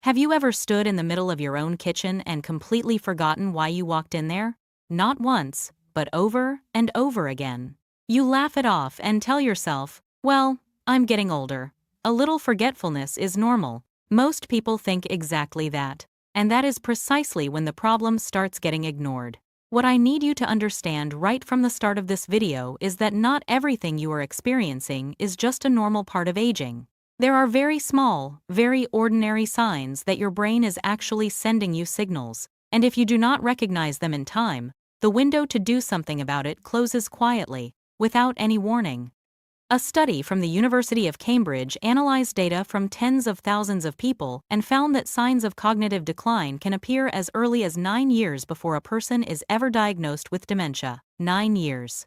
Have you ever stood in the middle of your own kitchen and completely forgotten why you walked in there? Not once, but over and over again. You laugh it off and tell yourself, well, I'm getting older. A little forgetfulness is normal. Most people think exactly that. And that is precisely when the problem starts getting ignored. What I need you to understand right from the start of this video is that not everything you are experiencing is just a normal part of aging. There are very small, very ordinary signs that your brain is actually sending you signals, and if you do not recognize them in time, the window to do something about it closes quietly, without any warning. A study from the University of Cambridge analyzed data from tens of thousands of people and found that signs of cognitive decline can appear as early as 9 years before a person is ever diagnosed with dementia. 9 years.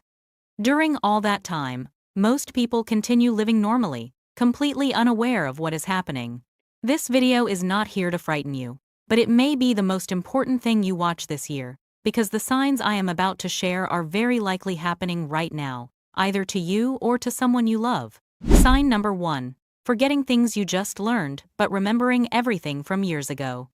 During all that time, most people continue living normally, completely unaware of what is happening. This video is not here to frighten you, but it may be the most important thing you watch this year, because the signs I am about to share are very likely happening right now, either to you or to someone you love. Sign number 1. Forgetting things you just learned, but remembering everything from years ago.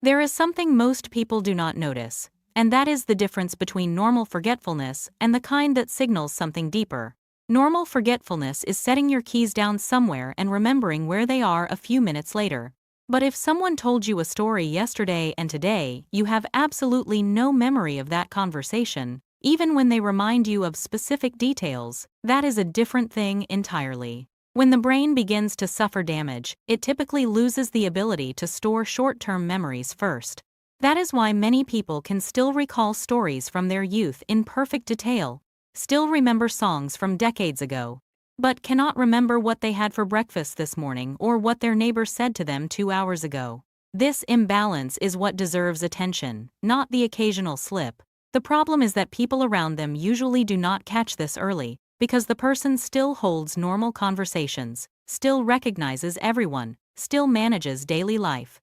There is something most people do not notice, and that is the difference between normal forgetfulness and the kind that signals something deeper. Normal forgetfulness is setting your keys down somewhere and remembering where they are a few minutes later. But if someone told you a story yesterday and today, you have absolutely no memory of that conversation, even when they remind you of specific details, that is a different thing entirely. When the brain begins to suffer damage, it typically loses the ability to store short-term memories first. That is why many people can still recall stories from their youth in perfect detail, still remember songs from decades ago, but cannot remember what they had for breakfast this morning or what their neighbor said to them 2 hours ago. This imbalance is what deserves attention, not the occasional slip. The problem is that people around them usually do not catch this early, because the person still holds normal conversations, still recognizes everyone, still manages daily life.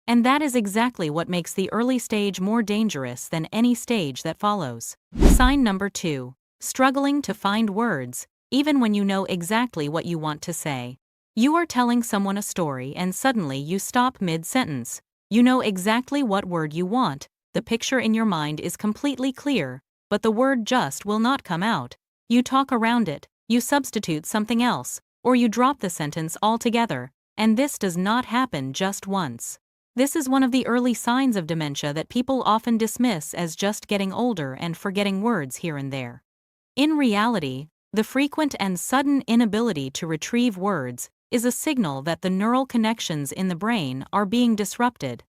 And that is exactly what makes the early stage more dangerous than any stage that follows. Sign number 2. Struggling to find words, even when you know exactly what you want to say. You are telling someone a story and suddenly you stop mid-sentence. You know exactly what word you want, the picture in your mind is completely clear, but the word just will not come out. You talk around it, you substitute something else, or you drop the sentence altogether, and this does not happen just once. This is one of the early signs of dementia that people often dismiss as just getting older and forgetting words here and there. In reality, the frequent and sudden inability to retrieve words is a signal that the neural connections in the brain are being disrupted.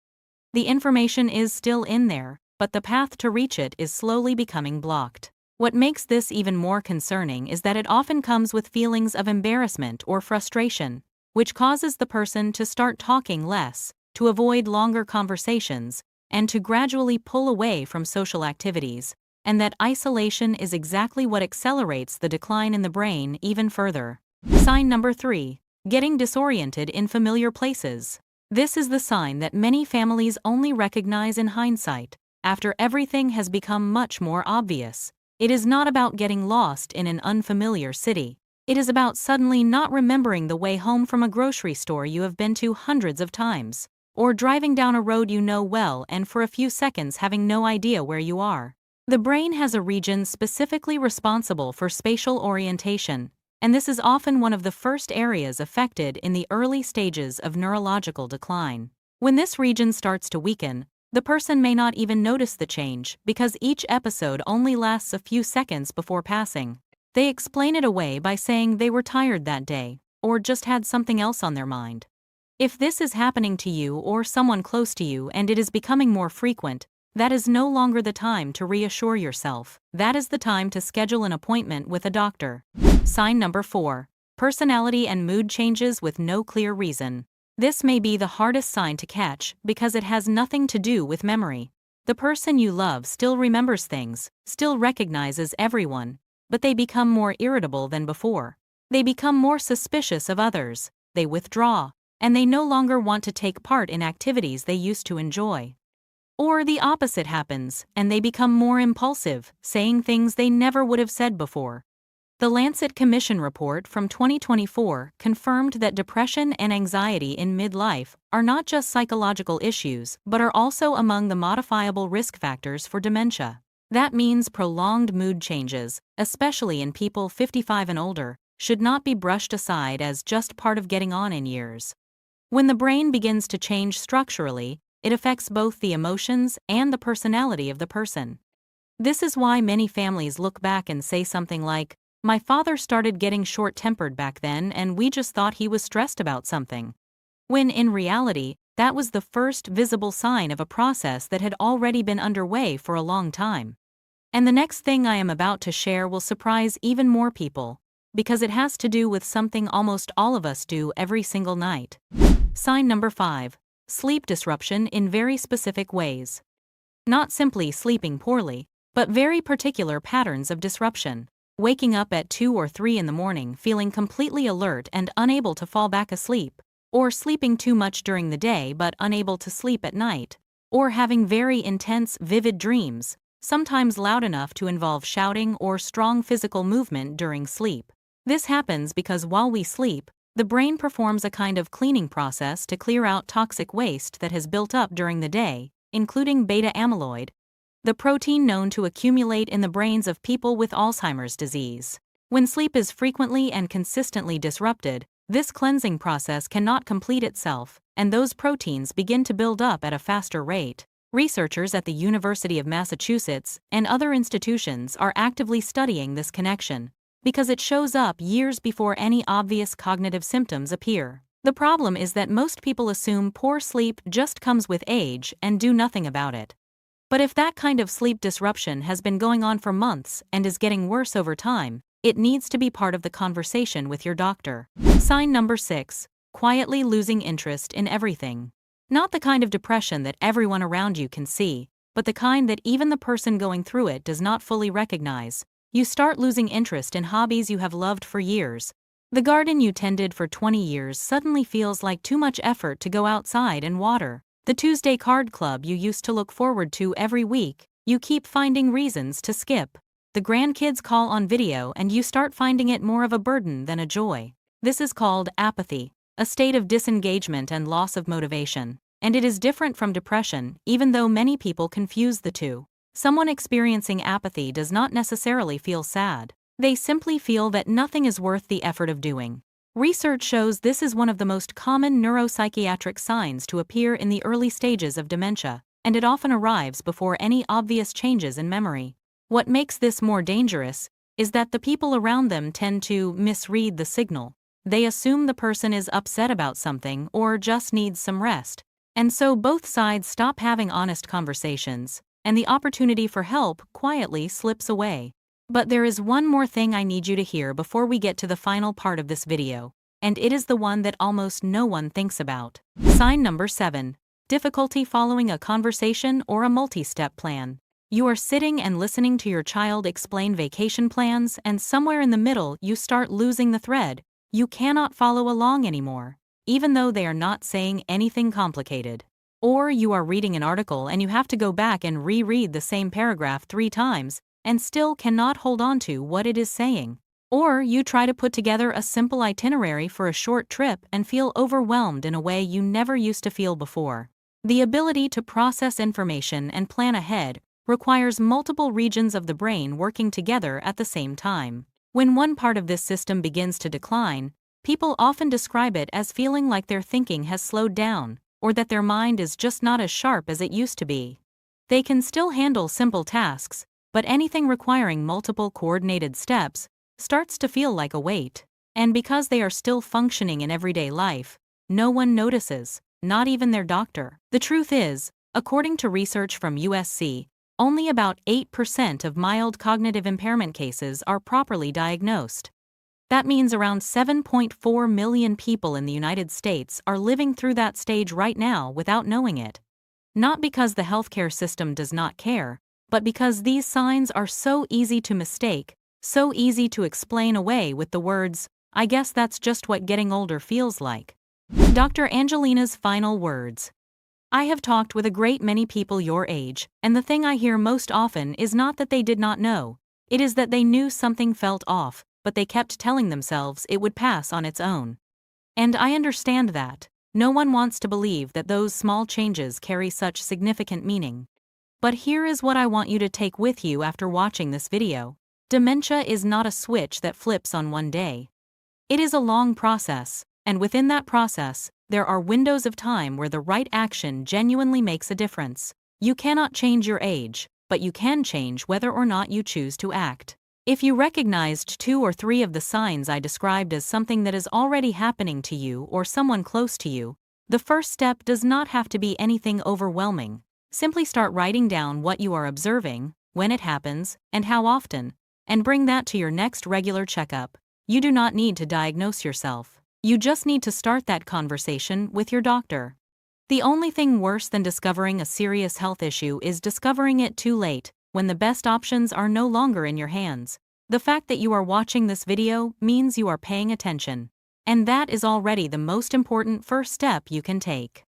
The information is still in there, but the path to reach it is slowly becoming blocked. What makes this even more concerning is that it often comes with feelings of embarrassment or frustration, which causes the person to start talking less, to avoid longer conversations, and to gradually pull away from social activities. And that isolation is exactly what accelerates the decline in the brain even further. Sign number 3. Getting disoriented in familiar places. This is the sign that many families only recognize in hindsight, after everything has become much more obvious. It is not about getting lost in an unfamiliar city. It is about suddenly not remembering the way home from a grocery store you have been to hundreds of times, or driving down a road you know well and for a few seconds having no idea where you are. The brain has a region specifically responsible for spatial orientation, and this is often one of the first areas affected in the early stages of neurological decline. When this region starts to weaken, the person may not even notice the change because each episode only lasts a few seconds before passing. They explain it away by saying they were tired that day, or just had something else on their mind. If this is happening to you or someone close to you and it is becoming more frequent, that is no longer the time to reassure yourself. That is the time to schedule an appointment with a doctor. Sign number 4. Personality and mood changes with no clear reason. This may be the hardest sign to catch because it has nothing to do with memory. The person you love still remembers things, still recognizes everyone, but they become more irritable than before. They become more suspicious of others, they withdraw, and they no longer want to take part in activities they used to enjoy. Or the opposite happens, and they become more impulsive, saying things they never would have said before. The Lancet Commission report from 2024 confirmed that depression and anxiety in midlife are not just psychological issues but are also among the modifiable risk factors for dementia. That means prolonged mood changes, especially in people 55 and older, should not be brushed aside as just part of getting on in years. When the brain begins to change structurally, it affects both the emotions and the personality of the person. This is why many families look back and say something like, "My father started getting short-tempered back then and we just thought he was stressed about something." When in reality, that was the first visible sign of a process that had already been underway for a long time. And the next thing I am about to share will surprise even more people, because it has to do with something almost all of us do every single night. Sign number 5. Sleep disruption in very specific ways. Not simply sleeping poorly, but very particular patterns of disruption. Waking up at 2 or 3 in the morning feeling completely alert and unable to fall back asleep, or sleeping too much during the day but unable to sleep at night, or having very intense, vivid dreams, sometimes loud enough to involve shouting or strong physical movement during sleep. This happens because while we sleep, the brain performs a kind of cleaning process to clear out toxic waste that has built up during the day, including beta amyloid, the protein known to accumulate in the brains of people with Alzheimer's disease. When sleep is frequently and consistently disrupted, this cleansing process cannot complete itself, and those proteins begin to build up at a faster rate. Researchers at the University of Massachusetts and other institutions are actively studying this connection, because it shows up years before any obvious cognitive symptoms appear. The problem is that most people assume poor sleep just comes with age and do nothing about it. But if that kind of sleep disruption has been going on for months and is getting worse over time, it needs to be part of the conversation with your doctor. Sign number 6. Quietly losing interest in everything. Not the kind of depression that everyone around you can see, but the kind that even the person going through it does not fully recognize. You start losing interest in hobbies you have loved for years. The garden you tended for 20 years suddenly feels like too much effort to go outside and water. The Tuesday card club you used to look forward to every week, you keep finding reasons to skip. The grandkids call on video and you start finding it more of a burden than a joy. This is called apathy, a state of disengagement and loss of motivation. And it is different from depression, even though many people confuse the two. Someone experiencing apathy does not necessarily feel sad. They simply feel that nothing is worth the effort of doing. Research shows this is one of the most common neuropsychiatric signs to appear in the early stages of dementia, and it often arrives before any obvious changes in memory. What makes this more dangerous is that the people around them tend to misread the signal. They assume the person is upset about something or just needs some rest, and so both sides stop having honest conversations, and the opportunity for help quietly slips away. But there is one more thing I need you to hear before we get to the final part of this video, and it is the one that almost no one thinks about. Sign number 7. Difficulty following a conversation or a multi-step plan. You are sitting and listening to your child explain vacation plans, and somewhere in the middle you start losing the thread. You cannot follow along anymore, even though they are not saying anything complicated. Or you are reading an article and you have to go back and reread the same paragraph 3 times, and still cannot hold on to what it is saying. Or you try to put together a simple itinerary for a short trip and feel overwhelmed in a way you never used to feel before. The ability to process information and plan ahead requires multiple regions of the brain working together at the same time. When one part of this system begins to decline, people often describe it as feeling like their thinking has slowed down, or that their mind is just not as sharp as it used to be. They can still handle simple tasks, but anything requiring multiple coordinated steps starts to feel like a weight. And because they are still functioning in everyday life, no one notices, not even their doctor. The truth is, according to research from USC, only about 8% of mild cognitive impairment cases are properly diagnosed. That means around 7.4 million people in the United States are living through that stage right now without knowing it. Not because the healthcare system does not care, but because these signs are so easy to mistake, so easy to explain away with the words, "I guess that's just what getting older feels like." Dr. Angelina's final words. I have talked with a great many people your age, and the thing I hear most often is not that they did not know, it is that they knew something felt off, but they kept telling themselves it would pass on its own. And I understand that. No one wants to believe that those small changes carry such significant meaning. But here is what I want you to take with you after watching this video. Dementia is not a switch that flips on one day. It is a long process, and within that process, there are windows of time where the right action genuinely makes a difference. You cannot change your age, but you can change whether or not you choose to act. If you recognized 2 or 3 of the signs I described as something that is already happening to you or someone close to you, the first step does not have to be anything overwhelming. Simply start writing down what you are observing, when it happens, and how often, and bring that to your next regular checkup. You do not need to diagnose yourself. You just need to start that conversation with your doctor. The only thing worse than discovering a serious health issue is discovering it too late, when the best options are no longer in your hands. The fact that you are watching this video means you are paying attention. And that is already the most important first step you can take.